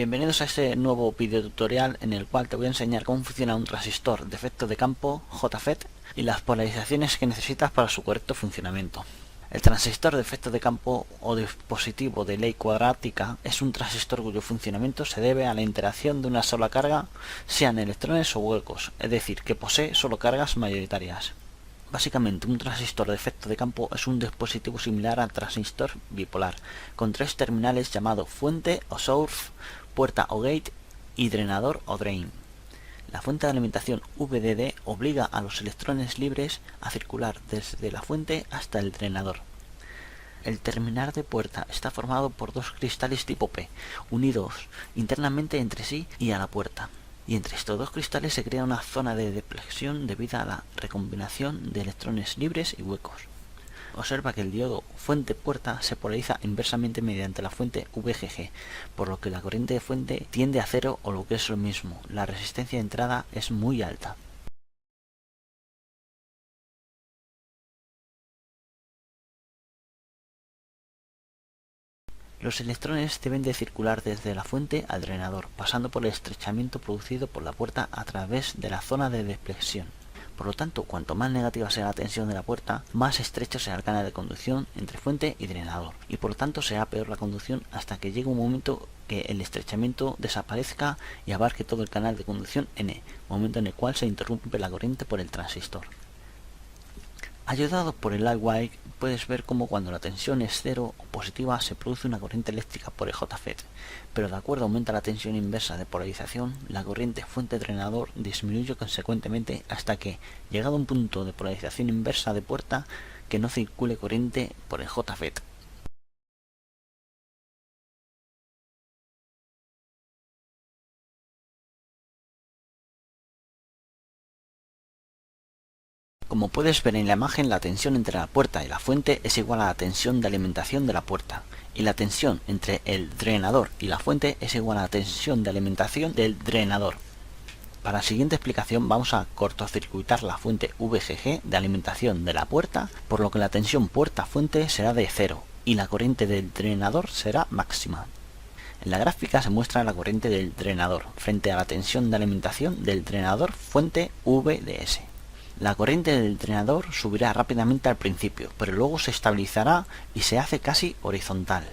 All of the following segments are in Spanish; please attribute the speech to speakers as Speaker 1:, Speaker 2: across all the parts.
Speaker 1: Bienvenidos a este nuevo video tutorial en el cual te voy a enseñar cómo funciona un transistor de efecto de campo JFET y las polarizaciones que necesitas para su correcto funcionamiento. El transistor de efecto de campo o dispositivo de ley cuadrática es un transistor cuyo funcionamiento se debe a la interacción de una sola carga, sean electrones o huecos, es decir, que posee solo cargas mayoritarias. Básicamente, un transistor de efecto de campo es un dispositivo similar al transistor bipolar, con tres terminales llamados fuente o source, puerta o gate y drenador o drain. La fuente de alimentación VDD obliga a los electrones libres a circular desde la fuente hasta el drenador. El terminal de puerta está formado por dos cristales tipo P, unidos internamente entre sí y a la puerta. Y entre estos dos cristales se crea una zona de deflexión debido a la recombinación de electrones libres y huecos. Observa que el diodo fuente-puerta se polariza inversamente mediante la fuente VGG, por lo que la corriente de fuente tiende a cero o lo que es lo mismo, la resistencia de entrada es muy alta. Los electrones deben de circular desde la fuente al drenador, pasando por el estrechamiento producido por la puerta a través de la zona de deflexión. Por lo tanto, cuanto más negativa sea la tensión de la puerta, más estrecho será el canal de conducción entre fuente y drenador, y por lo tanto será peor la conducción hasta que llegue un momento que el estrechamiento desaparezca y abarque todo el canal de conducción N, momento en el cual se interrumpe la corriente por el transistor. Ayudado por el Lightwire, puedes ver cómo cuando la tensión es cero o positiva se produce una corriente eléctrica por el JFET, pero de acuerdo aumenta la tensión inversa de polarización, la corriente fuente-drenador disminuye consecuentemente hasta que, llegado a un punto de polarización inversa de puerta, que no circule corriente por el JFET. Como puedes ver en la imagen, la tensión entre la puerta y la fuente es igual a la tensión de alimentación de la puerta, y la tensión entre el drenador y la fuente es igual a la tensión de alimentación del drenador. Para la siguiente explicación vamos a cortocircuitar la fuente VGG de alimentación de la puerta, por lo que la tensión puerta-fuente será de 0 y la corriente del drenador será máxima. En la gráfica se muestra la corriente del drenador frente a la tensión de alimentación del drenador fuente VDS. La corriente del drenador subirá rápidamente al principio, pero luego se estabilizará y se hace casi horizontal.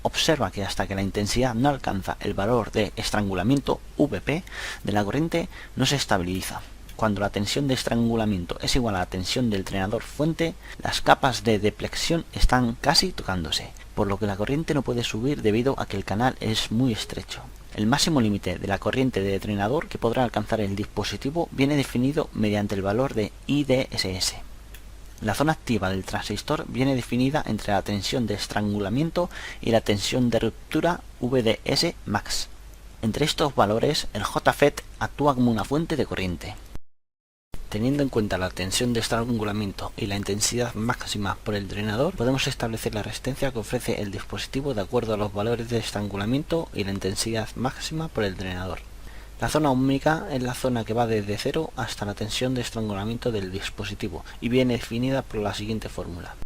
Speaker 1: Observa que hasta que la intensidad no alcanza el valor de estrangulamiento VP de la corriente no se estabiliza. Cuando la tensión de estrangulamiento es igual a la tensión del drenador fuente, las capas de deflexión están casi tocándose, por lo que la corriente no puede subir debido a que el canal es muy estrecho. El máximo límite de la corriente de drenador que podrá alcanzar el dispositivo viene definido mediante el valor de IDSS. La zona activa del transistor viene definida entre la tensión de estrangulamiento y la tensión de ruptura VDS max. Entre estos valores, el JFET actúa como una fuente de corriente. Teniendo en cuenta la tensión de estrangulamiento y la intensidad máxima por el drenador, podemos establecer la resistencia que ofrece el dispositivo de acuerdo a los valores de estrangulamiento y la intensidad máxima por el drenador. La zona ohmica es la zona que va desde 0 hasta la tensión de estrangulamiento del dispositivo y viene definida por la siguiente fórmula.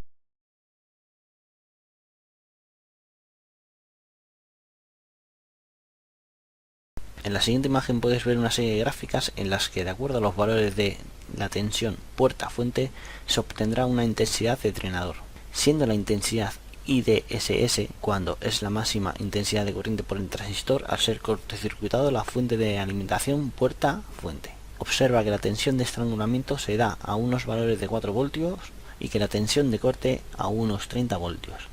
Speaker 1: En la siguiente imagen puedes ver una serie de gráficas en las que, de acuerdo a los valores de la tensión puerta-fuente, se obtendrá una intensidad de drenador, siendo la intensidad IDSS cuando es la máxima intensidad de corriente por el transistor al ser cortocircuitado la fuente de alimentación puerta-fuente. Observa que la tensión de estrangulamiento se da a unos valores de 4 voltios y que la tensión de corte a unos 30 voltios.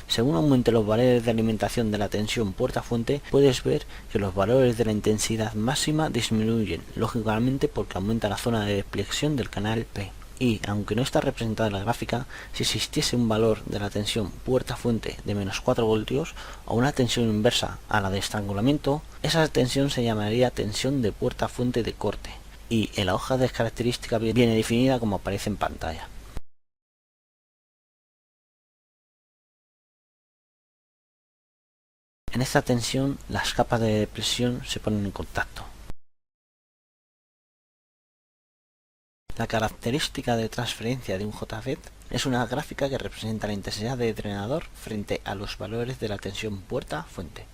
Speaker 1: Según aumente los valores de alimentación de la tensión puerta-fuente, puedes ver que los valores de la intensidad máxima disminuyen, lógicamente porque aumenta la zona de deflexión del canal P. Y, aunque no está representada en la gráfica, si existiese un valor de la tensión puerta-fuente de menos 4 voltios o una tensión inversa a la de estrangulamiento, esa tensión se llamaría tensión de puerta-fuente de corte, y en la hoja de características viene definida como aparece en pantalla. En esta tensión, las capas de depresión se ponen en contacto. La característica de transferencia de un JFET es una gráfica que representa la intensidad de drenador frente a los valores de la tensión puerta-fuente.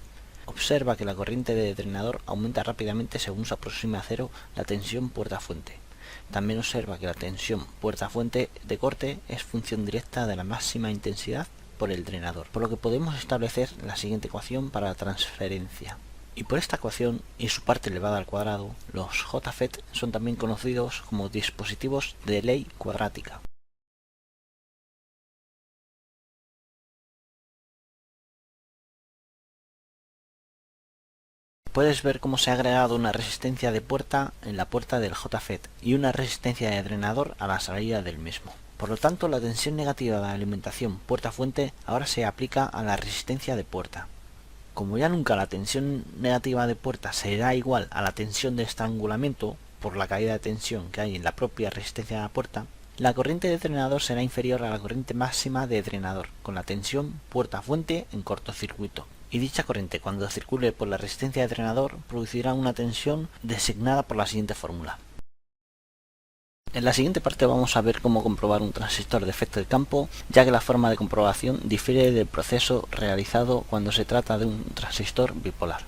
Speaker 1: Observa que la corriente de drenador aumenta rápidamente según se aproxima a cero la tensión puerta-fuente. También observa que la tensión puerta-fuente de corte es función directa de la máxima intensidad por el drenador, por lo que podemos establecer la siguiente ecuación para la transferencia. Y por esta ecuación y su parte elevada al cuadrado, los JFET son también conocidos como dispositivos de ley cuadrática. Puedes ver cómo se ha agregado una resistencia de puerta en la puerta del JFET y una resistencia de drenador a la salida del mismo. Por lo tanto, la tensión negativa de alimentación puerta-fuente ahora se aplica a la resistencia de puerta. Como ya nunca la tensión negativa de puerta será igual a la tensión de estrangulamiento por la caída de tensión que hay en la propia resistencia de la puerta, la corriente de drenador será inferior a la corriente máxima de drenador con la tensión puerta-fuente en cortocircuito. Y dicha corriente, cuando circule por la resistencia de drenador, producirá una tensión designada por la siguiente fórmula. En la siguiente parte vamos a ver cómo comprobar un transistor de efecto de campo, ya que la forma de comprobación difiere del proceso realizado cuando se trata de un transistor bipolar.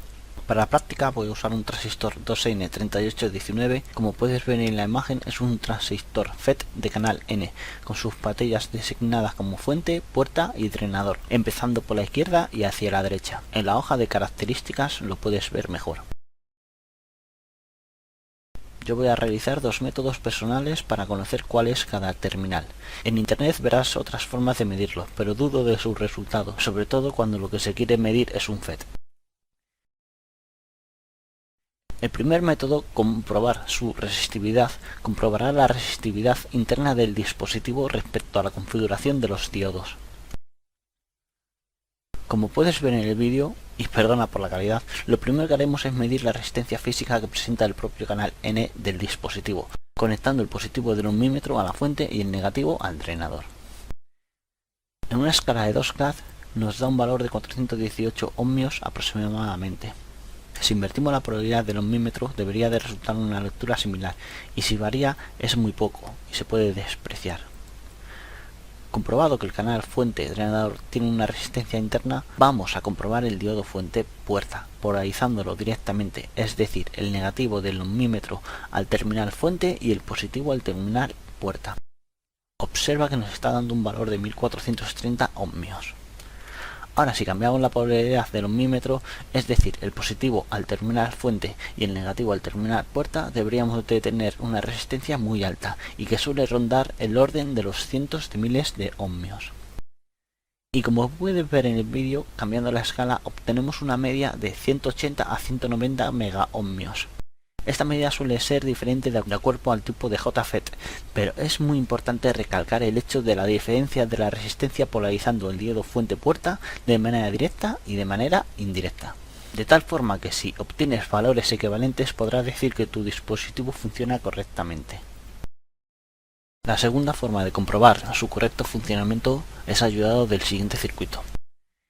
Speaker 1: Para la práctica voy a usar un transistor 2N3819, como puedes ver en la imagen es un transistor FET de canal N, con sus patillas designadas como fuente, puerta y drenador, empezando por la izquierda y hacia la derecha. En la hoja de características lo puedes ver mejor. Yo voy a realizar dos métodos personales para conocer cuál es cada terminal. En internet verás otras formas de medirlo, pero dudo de sus resultados, sobre todo cuando lo que se quiere medir es un FET. El primer método, comprobar su resistividad, comprobará la resistividad interna del dispositivo respecto a la configuración de los diodos. Como puedes ver en el vídeo, y perdona por la calidad, lo primero que haremos es medir la resistencia física que presenta el propio canal N del dispositivo, conectando el positivo del ohmímetro a la fuente y el negativo al drenador. En una escala de 2 CAD nos da un valor de 418 ohmios aproximadamente. Si invertimos la probabilidad del ohmímetro debería de resultar una lectura similar, y si varía es muy poco y se puede despreciar. Comprobado que el canal fuente-drenador tiene una resistencia interna, vamos a comprobar el diodo fuente-puerta, polarizándolo directamente, es decir, el negativo del ohmímetro al terminal fuente y el positivo al terminal puerta. Observa que nos está dando un valor de 1430 ohmios. Ahora, si cambiamos la polaridad del ohmímetro, es decir, el positivo al terminal fuente y el negativo al terminal puerta, deberíamos de tener una resistencia muy alta y que suele rondar el orden de los cientos de miles de ohmios. Y como puedes ver en el vídeo, cambiando la escala obtenemos una media de 180 a 190 megaohmios. Esta medida suele ser diferente de acuerdo al tipo de JFET, pero es muy importante recalcar el hecho de la diferencia de la resistencia polarizando el diodo fuente-puerta de manera directa y de manera indirecta. De tal forma que si obtienes valores equivalentes podrás decir que tu dispositivo funciona correctamente. La segunda forma de comprobar su correcto funcionamiento es ayudado del siguiente circuito.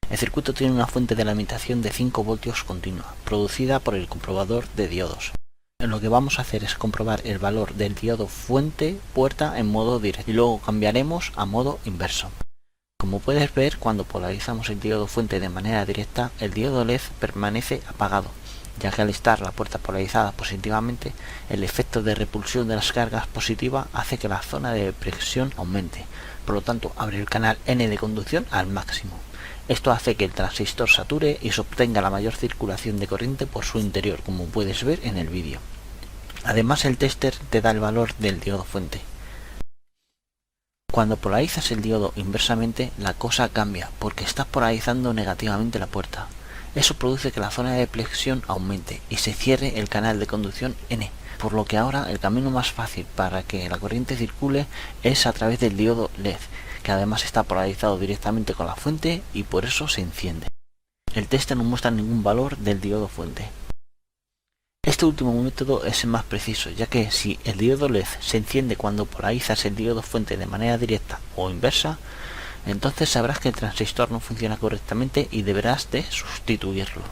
Speaker 1: El circuito tiene una fuente de alimentación de 5 voltios continua, producida por el comprobador de diodos. Lo que vamos a hacer es comprobar el valor del diodo fuente-puerta en modo directo y luego cambiaremos a modo inverso. Como puedes ver, cuando polarizamos el diodo fuente de manera directa, el diodo LED permanece apagado, ya que al estar la puerta polarizada positivamente, el efecto de repulsión de las cargas positivas hace que la zona de presión aumente, por lo tanto abre el canal N de conducción al máximo. Esto hace que el transistor sature y se obtenga la mayor circulación de corriente por su interior, como puedes ver en el vídeo. Además, el tester te da el valor del diodo fuente. Cuando polarizas el diodo inversamente, la cosa cambia, porque estás polarizando negativamente la puerta. Eso produce que la zona de presión aumente y se cierre el canal de conducción N, por lo que ahora el camino más fácil para que la corriente circule es a través del diodo LED, que además está polarizado directamente con la fuente y por eso se enciende. El tester no muestra ningún valor del diodo fuente. Este último método es el más preciso, ya que si el diodo LED se enciende cuando polarizas el diodo fuente de manera directa o inversa, entonces sabrás que el transistor no funciona correctamente y deberás de sustituirlo.